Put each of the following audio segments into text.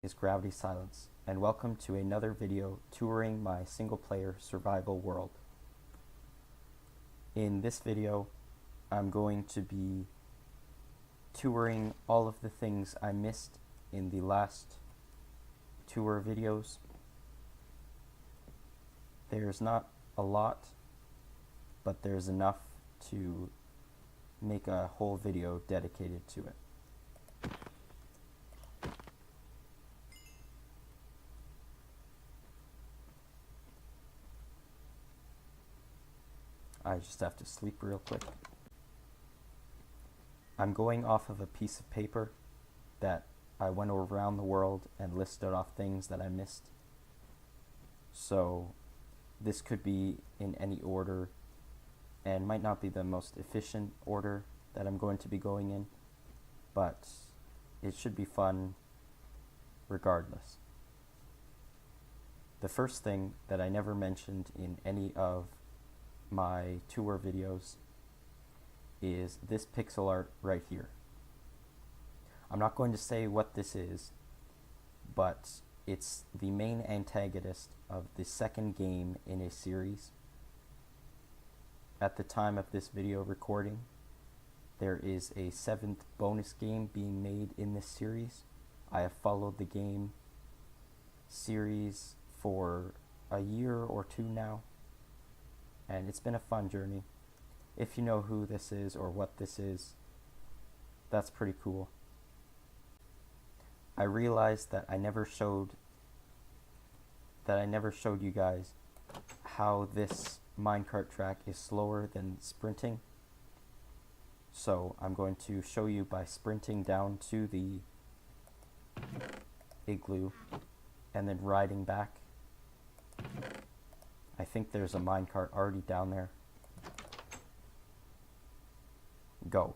is Gravitysilence, and welcome to another video touring my single-player survival world. In this video, I'm going to be touring all of the things I missed in the last tour videos. There's not a lot, but there's enough to make a whole video dedicated to it. I just have to sleep real quick. I'm going off of a piece of paper that I went around the world and listed off things that I missed. So this could be in any order and might not be the most efficient order that I'm going to be going in, but it should be fun regardless. The first thing that I never mentioned in any of my tour videos is this pixel art right here. I'm not going to say what this is, but it's the main antagonist of the second game in a series. At the time of this video recording, there is a 7th bonus game being made in this series. I have followed the game series for a year or two now, and it's been a fun journey. If you know who this is or what this is, that's pretty cool. I realized that I never showed you guys how this minecart track is slower than sprinting. So I'm going to show you by sprinting down to the igloo and then riding back. I think there's a minecart already down there. Go.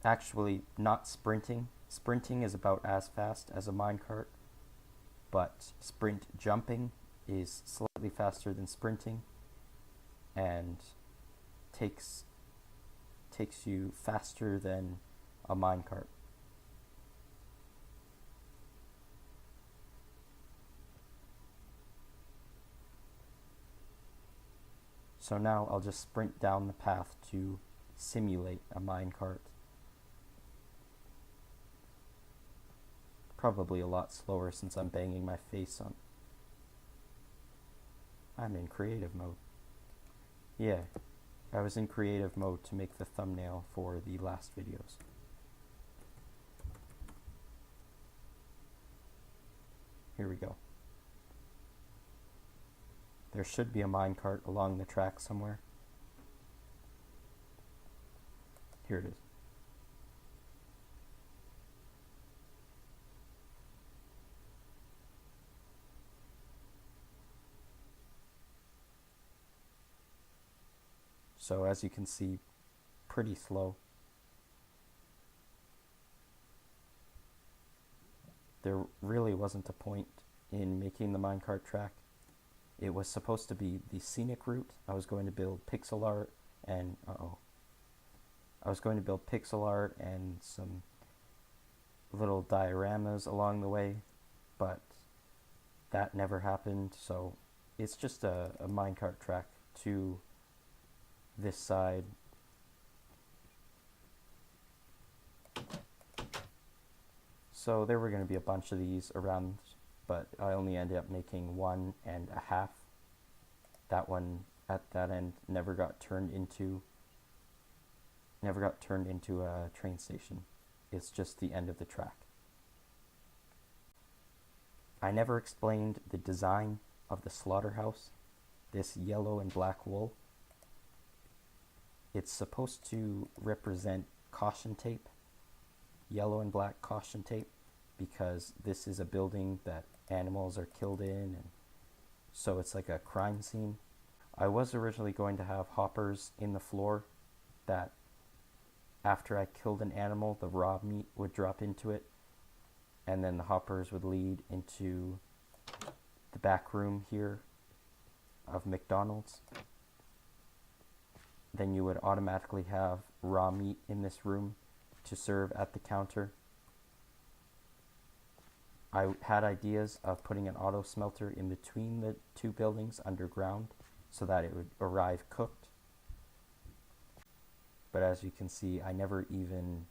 Actually, not sprinting. Sprinting is about as fast as a minecart, but sprint jumping is slightly faster than sprinting and takes you faster than a minecart. So now I'll just sprint down the path to simulate a minecart. Probably a lot slower since I'm banging my face on. I'm in creative mode. Yeah, I was in creative mode to make the thumbnail for the last videos. Here we go. There should be a minecart along the track somewhere. Here it is. So as you can see, pretty slow. There really wasn't a point in making the minecart track. It was supposed to be the scenic route. I was going to build pixel art and some little dioramas along the way, but that never happened. So it's just a minecart track to this side. So there were going to be a bunch of these around, but I only ended up making 1.5. That one at that end never got turned into a train station. It's just the end of the track. I never explained the design of the slaughterhouse, this yellow and black wool. It's supposed to represent caution tape, yellow and black caution tape, because this is a building that animals are killed in, and so it's like a crime scene. I was originally going to have hoppers in the floor that after I killed an animal, the raw meat would drop into it, and then the hoppers would lead into the back room here of McDonald's, then you would automatically have raw meat in this room to serve at the counter. I had ideas of putting an auto smelter in between the two buildings underground so that it would arrive cooked. But as you can see, I never even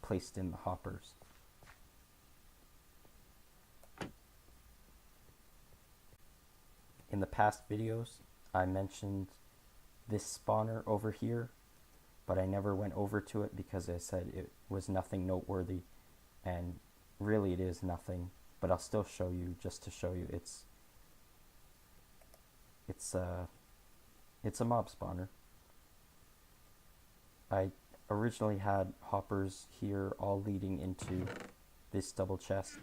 placed in the hoppers. In the past videos, I mentioned this spawner over here, but I never went over to it because I said it was nothing noteworthy, and really it is nothing, but I'll still show you just to show you it's a mob spawner. I originally had hoppers here all leading into this double chest.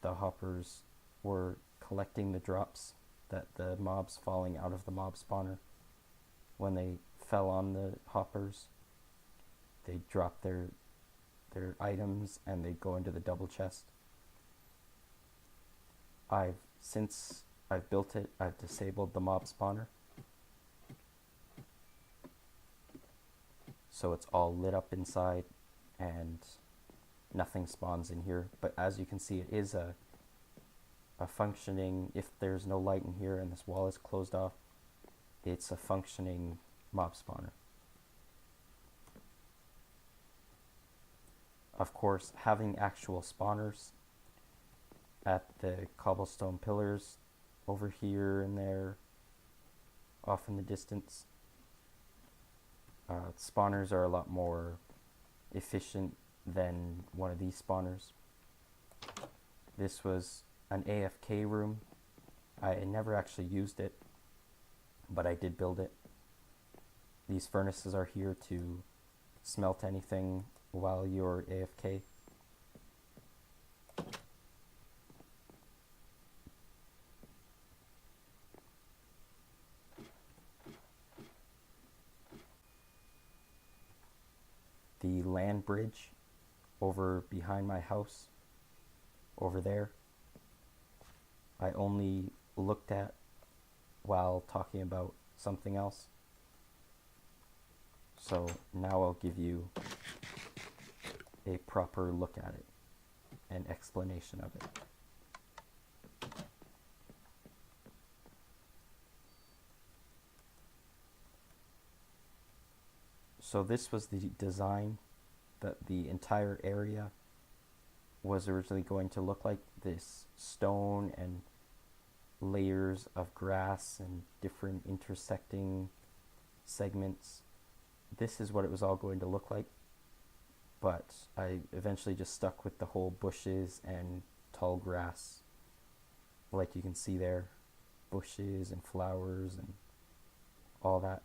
The hoppers were collecting the drops that the mobs falling out of the mob spawner. When they fell on the hoppers, they drop their items and they go into the double chest. Since I've built it, I've disabled the mob spawner, so it's all lit up inside and nothing spawns in here. But as you can see, it is a functioning, if there's no light in here and this wall is closed off, it's a functioning mob spawner. Of course, having actual spawners at the cobblestone pillars over here and there, off in the distance, spawners are a lot more efficient than one of these spawners. This was an AFK room. I never actually used it, but I did build it. These furnaces are here to smelt anything while you're AFK. The land bridge over behind my house, over there, I only looked at while talking about something else. So now I'll give you a proper look at it, an explanation of it. So this was the design that the entire area was originally going to look like. This stone and layers of grass and different intersecting segments. This is what it was all going to look like, but I eventually just stuck with the whole bushes and tall grass, like you can see there, bushes and flowers and all that.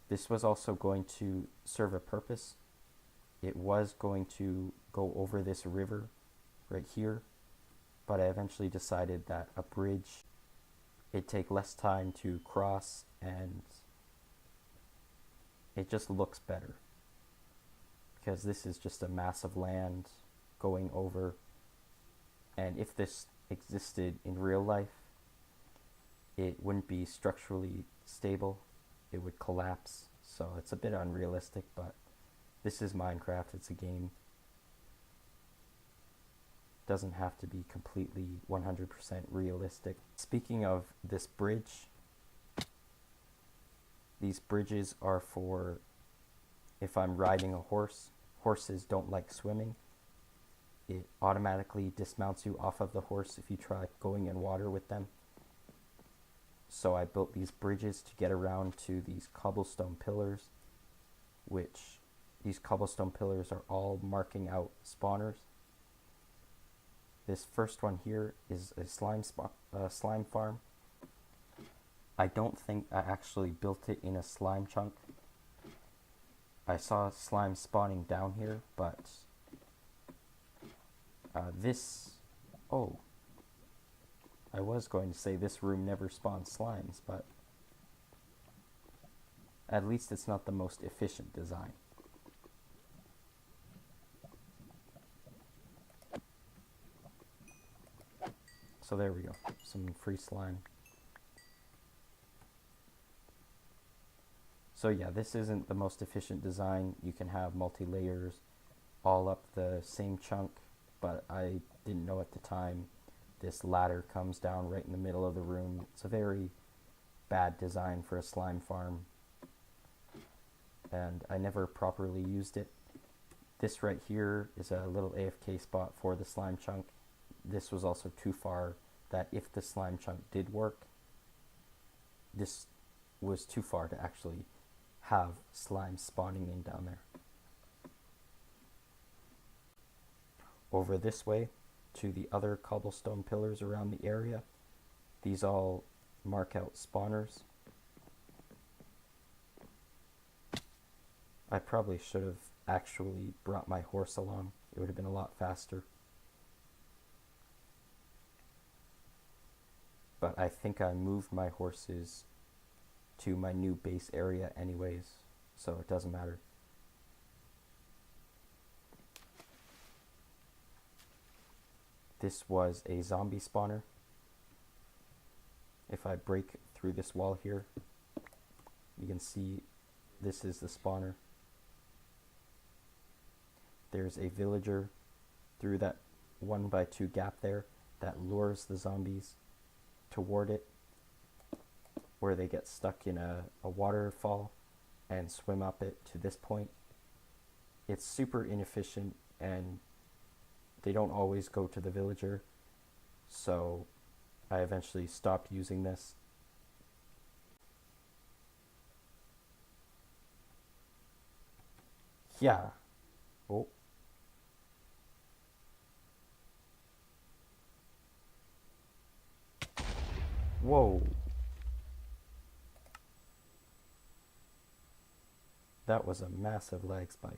This was also going to serve a purpose. It was going to go over this river right here, but I eventually decided that a bridge, it'd take less time to cross and it just looks better, because this is just a mass of land going over, and if this existed in real life, it wouldn't be structurally stable. It would collapse, so it's a bit unrealistic, but this is Minecraft, it's a game. Doesn't have to be completely 100% realistic. Speaking of this bridge, these bridges are for if I'm riding a horse. Horses don't like swimming. It automatically dismounts you off of the horse if you try going in water with them. So I built these bridges to get around to these cobblestone pillars, which these cobblestone pillars are all marking out spawners. This first one here is a slime farm. I don't think I actually built it in a slime chunk. I saw slime spawning down here, but I was going to say this room never spawns slimes, but at least it's not the most efficient design. So there we go, some free slime. So yeah, this isn't the most efficient design. You can have multi-layers all up the same chunk, but I didn't know at the time this ladder comes down right in the middle of the room. It's a very bad design for a slime farm, and I never properly used it. This right here is a little AFK spot for the slime chunk. This was also too far, that if the slime chunk did work, this was too far to actually have slime spawning in down there. Over this way to the other cobblestone pillars around the area. These all mark out spawners. I probably should have actually brought my horse along. It would have been a lot faster. But I think I moved my horses to my new base area anyways, so it doesn't matter. This was a zombie spawner. If I break through this wall here, you can see this is the spawner. There's a villager through that 1x2 gap there that lures the zombies toward it, where they get stuck in a waterfall and swim up it to this point. It's super inefficient, and they don't always go to the villager, so I eventually stopped using this. Yeah. Oh. Whoa. That was a massive lag spike.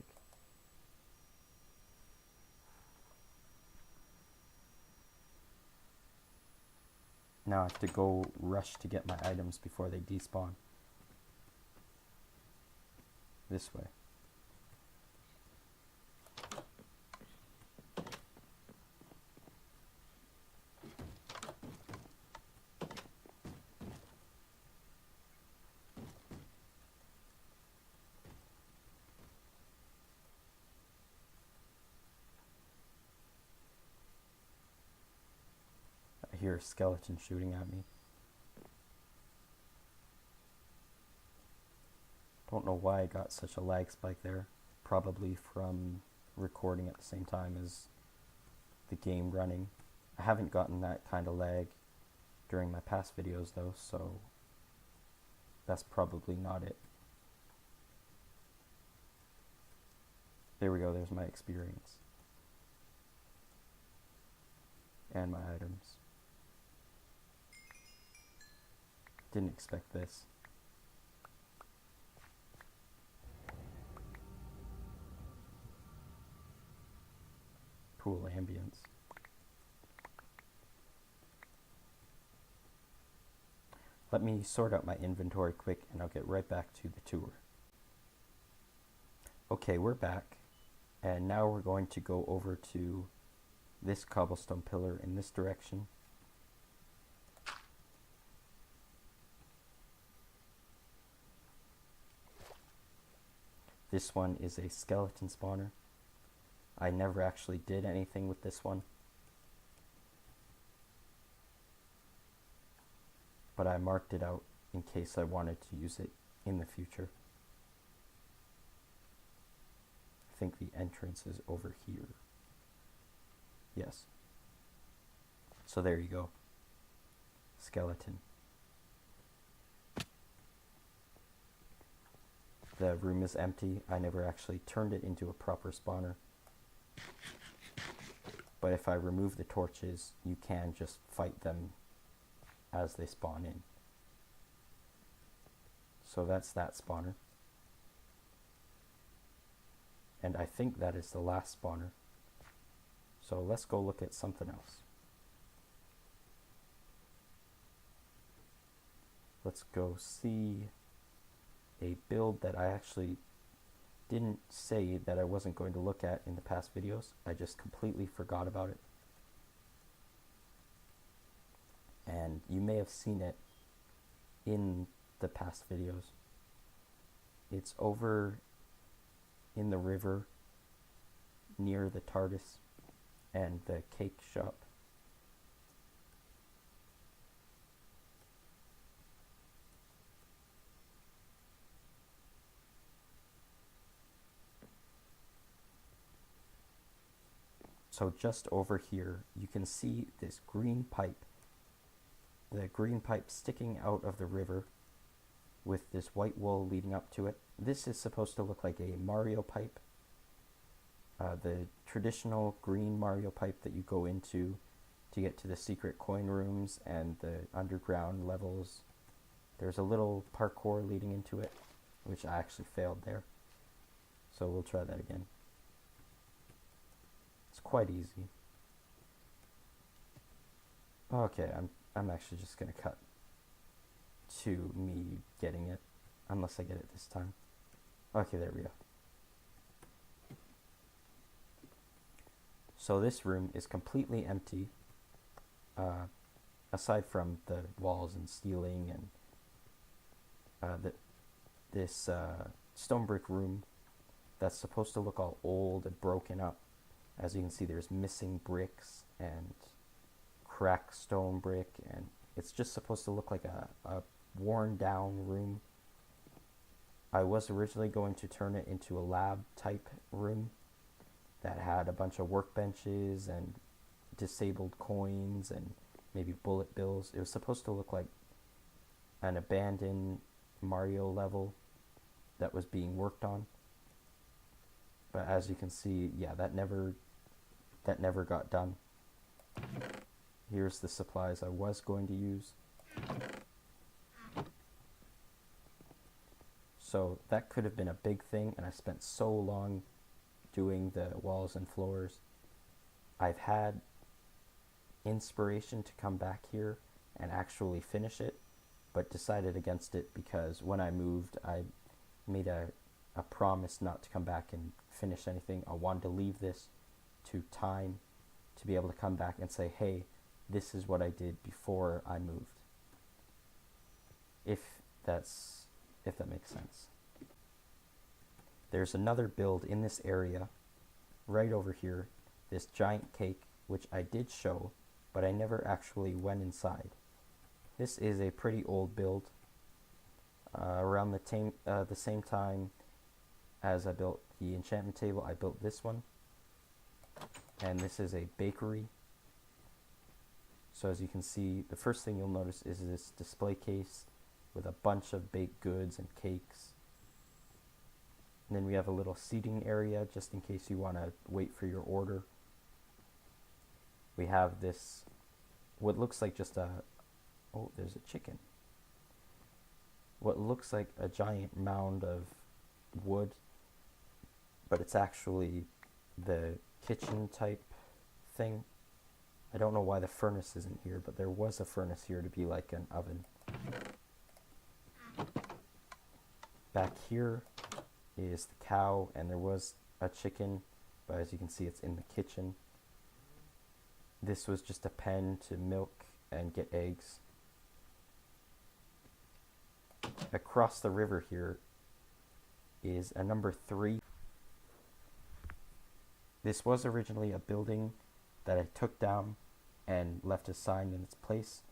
Now I have to go rush to get my items before they despawn. This way. I hear a skeleton shooting at me. Don't know why I got such a lag spike there. Probably from recording at the same time as the game running. I haven't gotten that kind of lag during my past videos though, so that's probably not it. There we go, there's my experience. And my items. Didn't expect this. Cool ambience. Let me sort out my inventory quick and I'll get right back to the tour. Okay, we're back, and now we're going to go over to this cobblestone pillar in this direction. This one is a skeleton spawner. I never actually did anything with this one, but I marked it out in case I wanted to use it in the future. I think the entrance is over here. Yes. So there you go. Skeleton. The room is empty. I never actually turned it into a proper spawner. But if I remove the torches, you can just fight them as they spawn in. So that's that spawner. And I think that is the last spawner. So let's go look at something else. Let's go see a build that I actually didn't say that I wasn't going to look at in the past videos. I just completely forgot about it. you may have seen it in the past videos. It's over in the river near the TARDIS and the cake shop. So just over here, you can see this green pipe. The green pipe sticking out of the river with this white wool leading up to it. This is supposed to look like a Mario pipe. The traditional green Mario pipe that you go into to get to the secret coin rooms and the underground levels. There's a little parkour leading into it, which I actually failed there. So we'll try that again. It's quite easy. Okay, I'm actually just gonna cut to me getting it, unless I get it this time. Okay, there we go. So this room is completely empty, aside from the walls and ceiling and this stone brick room that's supposed to look all old and broken up. As you can see, there's missing bricks and cracked stone brick, and it's just supposed to look like a worn down room. I was originally going to turn it into a lab type room that had a bunch of workbenches and disabled coins and maybe bullet bills. It was supposed to look like an abandoned Mario level that was being worked on. But as you can see, yeah, that never got done. Here's the supplies I was going to use. So that could have been a big thing, and I spent so long doing the walls and floors. I've had inspiration to come back here and actually finish it, but decided against it because when I moved, I made a promise not to come back and finish anything. I wanted to leave this to time to be able to come back and say, hey, this is what I did before I moved. If that makes sense. There's another build in this area, right over here, this giant cake, which I did show, but I never actually went inside. This is a pretty old build. Around the same time as I built the enchantment table, I built this one. And this is a bakery. So as you can see, the first thing you'll notice is this display case with a bunch of baked goods and cakes. And then we have a little seating area just in case you want to wait for your order. We have this, what looks like just oh, there's a chicken. What looks like a giant mound of wood, but it's actually the kitchen type thing. I don't know why the furnace isn't here, but there was a furnace here to be like an oven. Back here is the cow, and there was a chicken, but as you can see, it's in the kitchen. This was just a pen to milk and get eggs. Across the river here is a number 3. This was originally a building that I took down and left a sign in its place.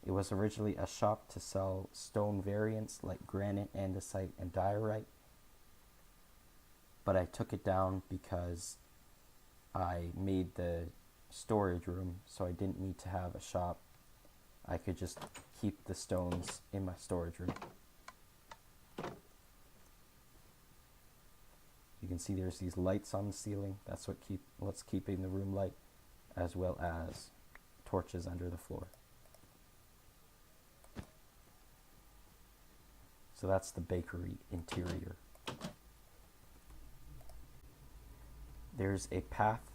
It was originally a shop to sell stone variants like granite, andesite, and diorite. But I took it down because I made the storage room, so I didn't need to have a shop. I could just keep the stones in my storage room. You can see there's these lights on the ceiling. That's what's keeping the room light, as well as torches under the floor. So that's the bakery interior. There's a path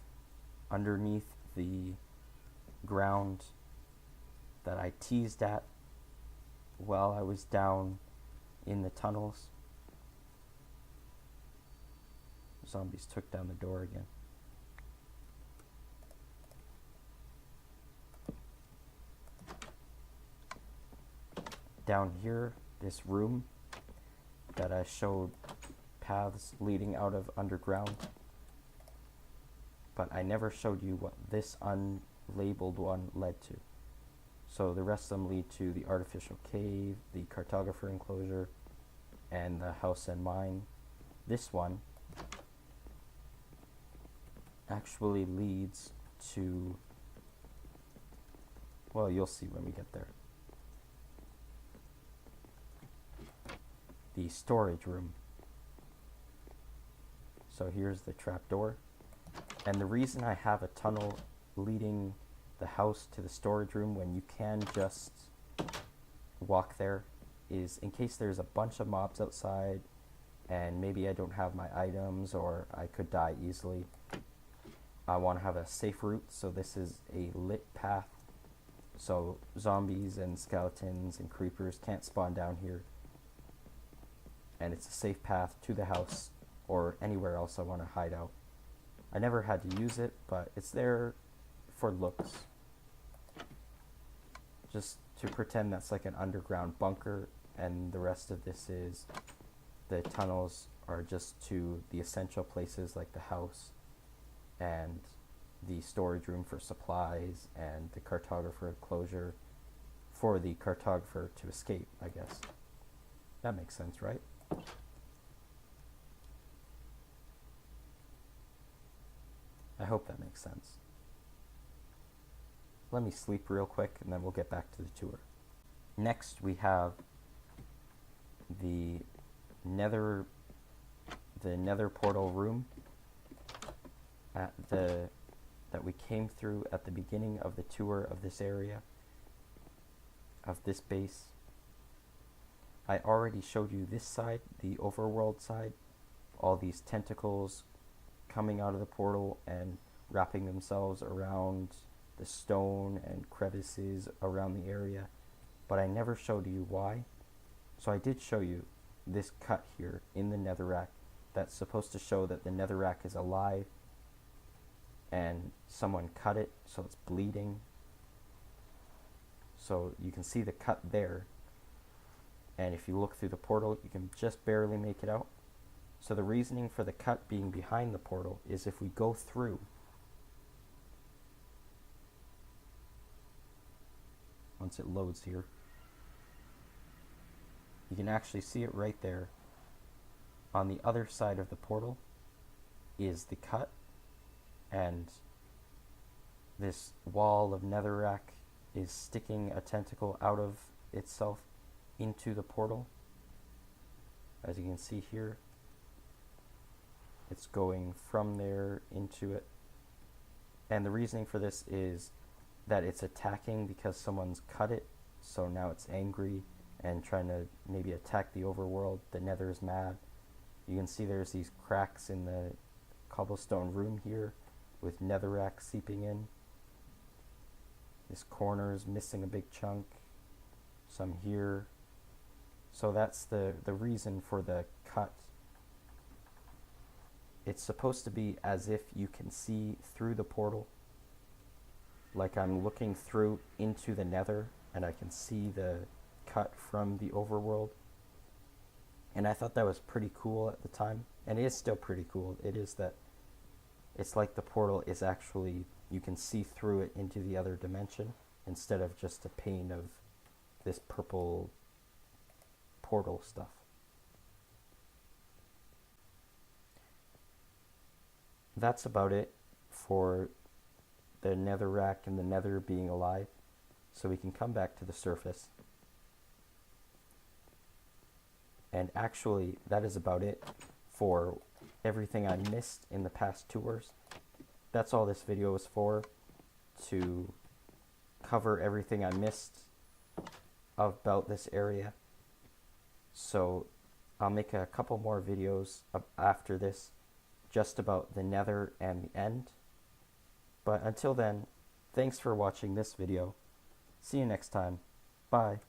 underneath the ground that I teased at while I was down in the tunnels. Zombies took down the door again. down here, this room that I showed paths leading out of underground, but I never showed you what this unlabeled one led to. So the rest of them lead to the artificial cave, the cartographer enclosure, and the house and mine. This one actually leads to, well, you'll see when we get there, the storage room. So here's the trapdoor, and the reason I have a tunnel leading the house to the storage room when you can just walk there is in case there's a bunch of mobs outside and maybe I don't have my items or I could die easily. I want to have a safe route, so this is a lit path, so zombies and skeletons and creepers can't spawn down here, and it's a safe path to the house or anywhere else I want to hide out. I never had to use it, but it's there for looks, just to pretend that's like an underground bunker, and the rest of this is the tunnels are just to the essential places like the house and the storage room for supplies and the cartographer enclosure for the cartographer to escape, I guess. That makes sense, right? I hope that makes sense. Let me sleep real quick and then we'll get back to the tour. Next we have the nether portal room that we came through at the beginning of the tour of this area, of this base. I already showed you this side, the overworld side, all these tentacles coming out of the portal and wrapping themselves around the stone and crevices around the area, but I never showed you why. So I did show you this cut here in the Nether Rack that's supposed to show that the Nether Rack is alive, and someone cut it so it's bleeding. So you can see the cut there, and if you look through the portal you can just barely make it out. So the reasoning for the cut being behind the portal is if we go through, once it loads here, you can actually see it right there. On the other side of the portal is the cut, and this wall of netherrack is sticking a tentacle out of itself into the portal. As you can see here, it's going from there into it. And the reasoning for this is that it's attacking because someone's cut it, so now it's angry and trying to maybe attack the overworld. The nether is mad. You can see there's these cracks in the cobblestone room here with netherrack seeping in. This corner is missing a big chunk, some here. So that's the reason for the cut. It's supposed to be as if you can see through the portal, like I'm looking through into the nether and I can see the cut from the overworld. And I thought that was pretty cool at the time, and it is still pretty cool. It is that it's like the portal is actually, you can see through it into the other dimension instead of just a pane of this purple portal stuff. That's about it for the nether rack and the nether being alive. So we can come back to the surface. And actually, that is about it for everything I missed in the past tours. That's all this video is for, to cover everything I missed about this area. So I'll make a couple more videos after this, just about the nether and the end. But until then, thanks for watching this video. See you next time. Bye.